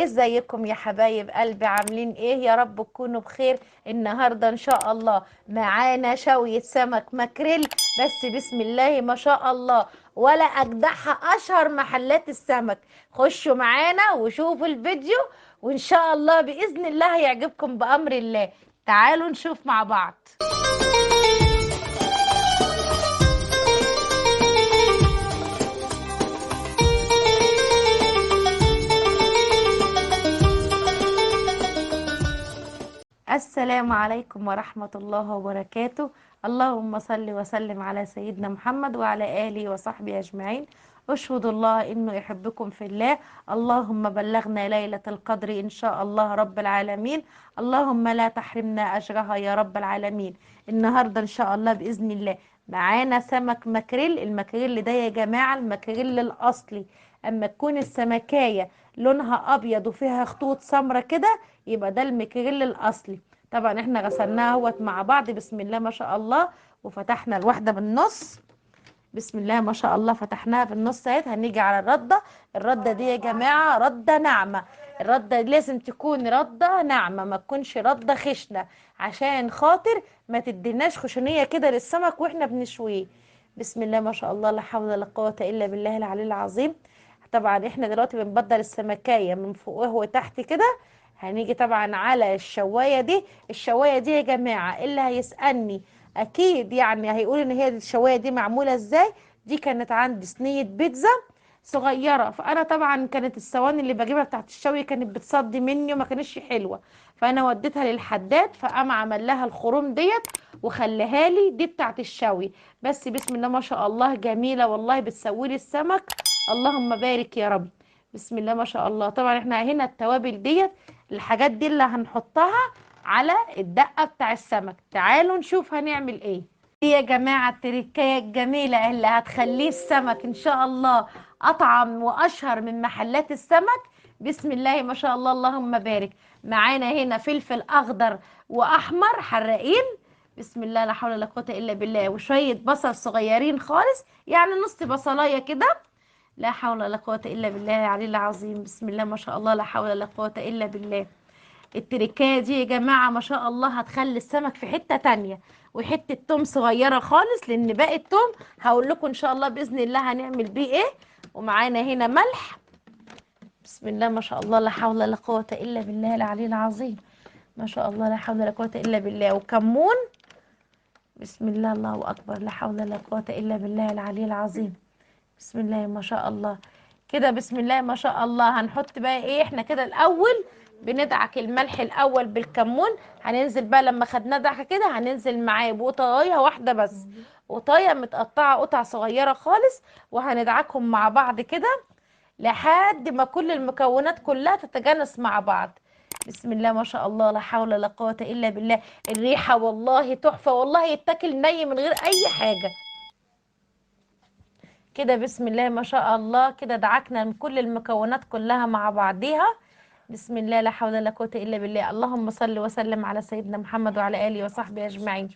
ازيكم يا حبايب قلبي؟ عاملين ايه؟ يا رب تكونوا بخير. النهارده ان شاء الله معانا شوية سمك ماكريل، بس بسم الله ما شاء الله، ولا اجدعها اشهر محلات السمك. خشوا معانا وشوفوا الفيديو، وان شاء الله باذن الله هيعجبكم بامر الله. تعالوا نشوف مع بعض. السلام عليكم ورحمة الله وبركاته. اللهم صل وسلم على سيدنا محمد وعلى آله وصحبه أجمعين. أشهد الله إنه يحبكم في الله. اللهم بلغنا ليلة القدر إن شاء الله رب العالمين. اللهم لا تحرمنا أجرها يا رب العالمين. النهاردة إن شاء الله بإذن الله معانا سمك ماكريل. الماكريل ده يا جماعة الماكريل الأصلي. أما تكون السمكاية لونها أبيض وفيها خطوط سمرة كده، يبقى ده الماكريل الأصلي. طبعا احنا غسلناها اهوت مع بعض بسم الله ما شاء الله، وفتحنا الواحدة بالنص بسم الله ما شاء الله، فتحناها في النص اهيت. هنيجي على الردة. الردة دي يا جماعة ردة ناعمة. الردة لازم تكون ردة ناعمة، ما تكونش ردة خشنة، عشان خاطر ما تديناش خشونية كده للسمك واحنا بنشويه. بسم الله ما شاء الله، لا حول ولا قوة الا بالله العلي العظيم. طبعا احنا دلوقتي بنبدل السمكية من فوق وتحت كده. هنيجي طبعا على الشواية دي. الشواية دي يا جماعة اللي هيسألني اكيد يعني هيقول ان هي الشوايه دي معموله ازاي. دي كانت عندي صينيه بيتزا صغيره، فانا طبعا كانت الصواني اللي بجيبها بتاعت الشوي كانت بتصدي مني وما كانتش حلوه، فانا وديتها للحداد فقام عمل لها الخروم ديت وخليها لي دي بتاعت الشوي. بس بسم الله ما شاء الله جميله والله، بتسوي لي السمك. اللهم بارك يا رب. بسم الله ما شاء الله. طبعا احنا هنا التوابل ديت، الحاجات دي اللي هنحطها على الدقة بتاع السمك. تعالوا نشوف هنعمل ايه. دي يا جماعة التركية الجميلة اللي هتخليه السمك ان شاء الله اطعم واشهر من محلات السمك. بسم الله ما شاء الله اللهم بارك. معانا هنا فلفل اخضر واحمر حراقين. بسم الله لا حول ولا قوة الا بالله. وشوية بصل صغيرين خالص، يعني نص بصلاية كده. لا حول ولا قوة الا بالله العلي العظيم. بسم الله ما شاء الله، لا حول ولا قوة الا بالله. التركايه دي يا جماعة ما شاء الله هتخلي السمك في حتة تانية. وحتة توم صغيرة خالص، لان باقي التوم هقول لكم ان شاء الله بإذن الله هنعمل بيه ايه. ومعانا هنا ملح. بسم الله ما شاء الله، لا حول ولا قوة الا بالله العلي العظيم. ما شاء الله لا حول ولا قوة الا بالله. وكمون. بسم الله الله اكبر، لا حول ولا قوة الا بالله العلي العظيم. بسم الله ما شاء الله. كده بسم الله ما شاء الله. هنحط بقى ايه احنا كده الاول؟ بندعك الملح الاول بالكمون. هننزل بقى لما خدناه دعكه كده هننزل معاه بقطايه واحده بس، قطايه متقطعه قطع صغيره خالص، وهندعكهم مع بعض كده لحد ما كل المكونات كلها تتجانس مع بعض. بسم الله ما شاء الله، لا حول ولا قوة الا بالله. الريحة والله تحفة، والله يتاكل ني من غير اي حاجة كده. بسم الله ما شاء الله. كده دعكنا من كل المكونات كلها مع بعضيها. بسم الله لا حول ولا قوة إلا بالله. اللهم صل وسلم على سيدنا محمد وعلى آله وصحبه أجمعين.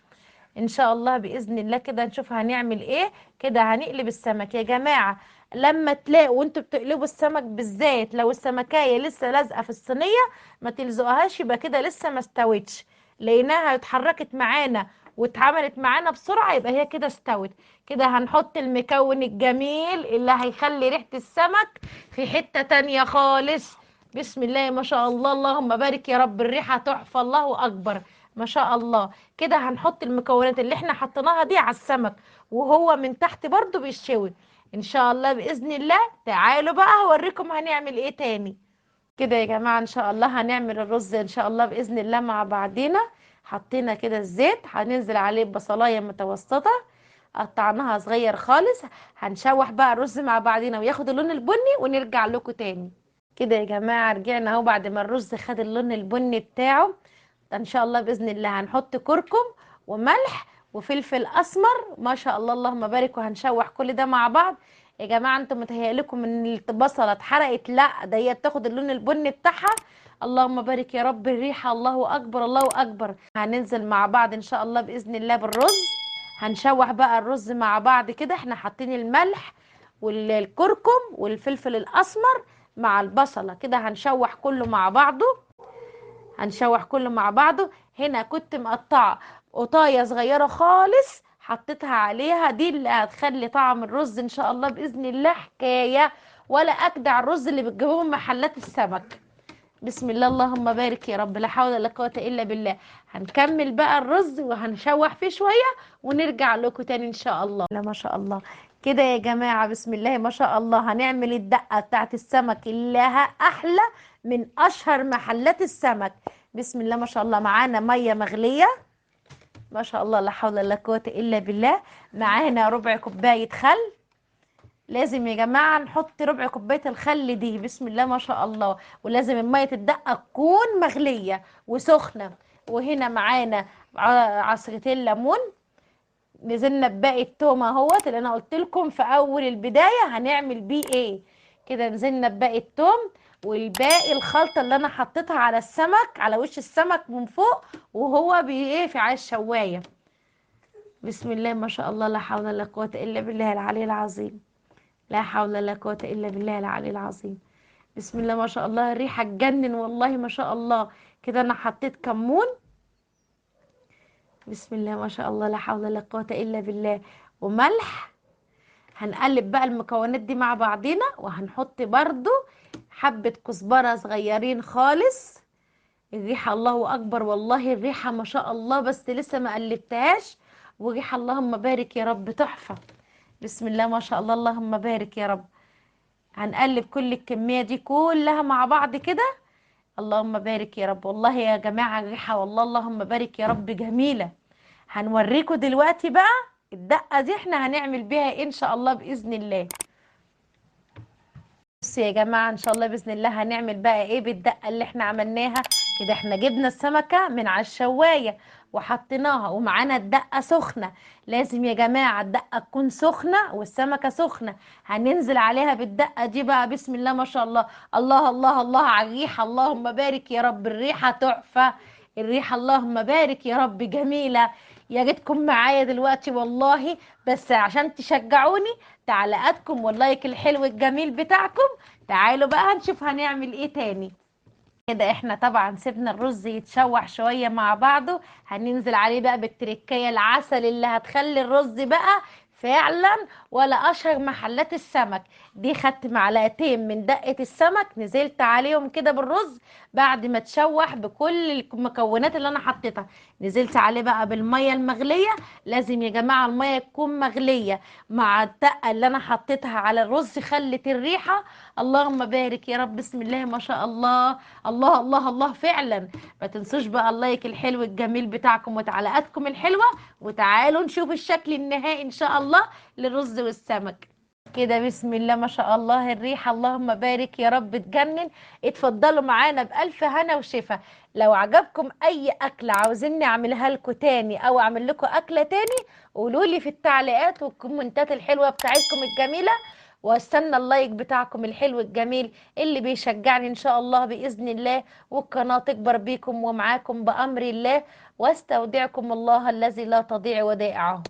إن شاء الله بإذن الله كده نشوف هنعمل إيه. كده هنقلب السمك يا جماعة. لما تلاقوا وانتوا بتقلبوا السمك بالذات لو السمكية لسه لازقة في الصينية، ما تلزقوهاش، يبقى كده لسه ما استوتش. لقيناها اتحركت معانا واتعملت معانا بسرعة، يبقى هي كده استوت. كده هنحط المكون الجميل اللي هيخلي ريحة السمك في حتة تانية خالص. بسم الله ما شاء الله، اللهم بارك يا رب. الريحة تحفة، الله أكبر ما شاء الله. كده هنحط المكونات اللي احنا حطيناها دي على السمك، وهو من تحت برضو بيشوي ان شاء الله بإذن الله. تعالوا بقى هوريكم هنعمل ايه تاني. كده يا جماعة ان شاء الله هنعمل الرز ان شاء الله بإذن الله مع بعضينا. حطينا كده الزيت، هننزل عليه بصلاية متوسطة قطعناها صغير خالص. هنشوح بقى الرز مع بعضينا وياخد اللون البني ونرجع لكم تاني. كده يا جماعة رجعنا اهو بعد ما الرز خد اللون البني بتاعه. ان شاء الله باذن الله هنحط كركم وملح وفلفل اسمر ما شاء الله اللهم بارك، وهنشوح كل ده مع بعض. يا جماعه انتم متهيألكم ان البصله اتحرقت؟ لا، ده هي بتاخد اللون البني بتاعها. اللهم بارك يا رب. الريحه الله اكبر الله اكبر. هننزل مع بعض ان شاء الله باذن الله بالرز. هنشوح بقى الرز مع بعض كده. احنا حاطين الملح والكركم والفلفل الاسمر مع البصلة كده هنشوح كله مع بعضه. هنشوح كله مع بعضه. هنا كنت مقطعة قطاية صغيرة خالص حطيتها عليها، دي اللي هتخلي طعم الرز ان شاء الله بإذن الله حكاية، ولا اجدع الرز اللي بتجيبوه من محلات السمك. بسم الله اللهم بارك يا رب، لا حول ولا قوة الا بالله. هنكمل بقى الرز وهنشوح فيه شوية ونرجع لكم تاني ان شاء الله. لا ما شاء الله كده يا جماعة، بسم الله ما شاء الله. هنعمل الدقة بتاعت السمك اللي لها احلى من اشهر محلات السمك. بسم الله ما شاء الله. معانا مية مغلية ما شاء الله، لا حول ولا قوة الا بالله. معانا ربع كوباية خل، لازم يا جماعة نحط ربع كوباية الخل دي. بسم الله ما شاء الله. ولازم المية الدقة تكون مغلية وسخنة. وهنا معانا عصرتين ليمون. نزلنا بباقي التومة اهوت اللي انا قلت لكم في اول البداية هنعمل بيه ايه. كده نزلنا بباقي التوم والباقي الخلطة اللي انا حطيتها على السمك، على وش السمك من فوق وهو ايه في على الشواية. بسم الله ما شاء الله، لا حول ولا قوة الا بالله العلي العظيم. لا حول ولا قوة إلا بالله العلي العظيم. بسم الله ما شاء الله. الريحة تجنن والله ما شاء الله. كده أنا حطيت كمون. بسم الله ما شاء الله، لا حول ولا قوة إلا بالله. وملح. هنقلب بقى المكونات دي مع بعضينا، وهنحط برضو حبة كزبرة صغيرين خالص. الريحة الله أكبر والله، الريحة ما شاء الله، بس لسه ما قلبتهاش. وريحة اللهم بارك يا رب تحفة. بسم الله ما شاء الله، اللهم بارك يا رب. هنقلب كل الكمية دي كلها مع بعض كده. اللهم بارك يا رب. والله يا جماعة الريحة والله اللهم بارك يا رب جميلة. هنوريكم دلوقتي بقى الدقة دي احنا هنعمل بيها إيه ان شاء الله بإذن الله. بصوا يا جماعة ان شاء الله بإذن الله هنعمل بقى ايه بالدقة اللي احنا عملناها. كده احنا جبنا السمكة من على الشواية وحطيناها ومعانا الدقة سخنة. لازم يا جماعة الدقة تكون سخنة والسمكة سخنة. هننزل عليها بالدقة دي بقى. بسم الله ما شاء الله. الله الله الله على الريحة، اللهم بارك يا رب، الريحة تحفة. الريحة اللهم بارك يا رب جميلة. يا ريتكم معايا دلوقتي والله، بس عشان تشجعوني تعليقاتكم واللايك الحلو الجميل بتاعكم. تعالوا بقى هنشوف هنعمل ايه تاني. كده احنا طبعا سيبنا الرز يتشوح شوية مع بعضه. هننزل عليه بقى بالتركية العسل اللي هتخلي الرز بقى فعلا ولا اشهر محلات السمك. دي خدت معلقتين من دقة السمك نزلت عليهم كده بالرز بعد ما تشوح بكل المكونات اللي انا حطيتها. نزلت عليه بقى بالمية المغلية. لازم يا جماعة المية تكون مغلية مع الدقة اللي انا حطيتها على الرز، خلت الريحة اللهم بارك يا رب. بسم الله ما شاء الله. الله الله الله فعلا. ما تنسوش بقى اللايك الحلو الجميل بتاعكم وتعليقاتكم الحلوة. وتعالوا نشوف الشكل النهائي ان شاء الله للرز والسمك. كده بسم الله ما شاء الله الريحة اللهم بارك يا رب تجنن. اتفضلوا معانا بألف هنا وشفا. لو عجبكم اي اكلة عاوزيني اعملها لكم تاني او اعمل لكم اكلة تاني قولوا لي في التعليقات والكومنتات الحلوة بتاعتكم الجميلة. واستنى اللايك بتاعكم الحلو الجميل اللي بيشجعني ان شاء الله بإذن الله. والقناة تكبر بيكم ومعاكم بأمر الله. واستودعكم الله الذي لا تضيع ودائعه.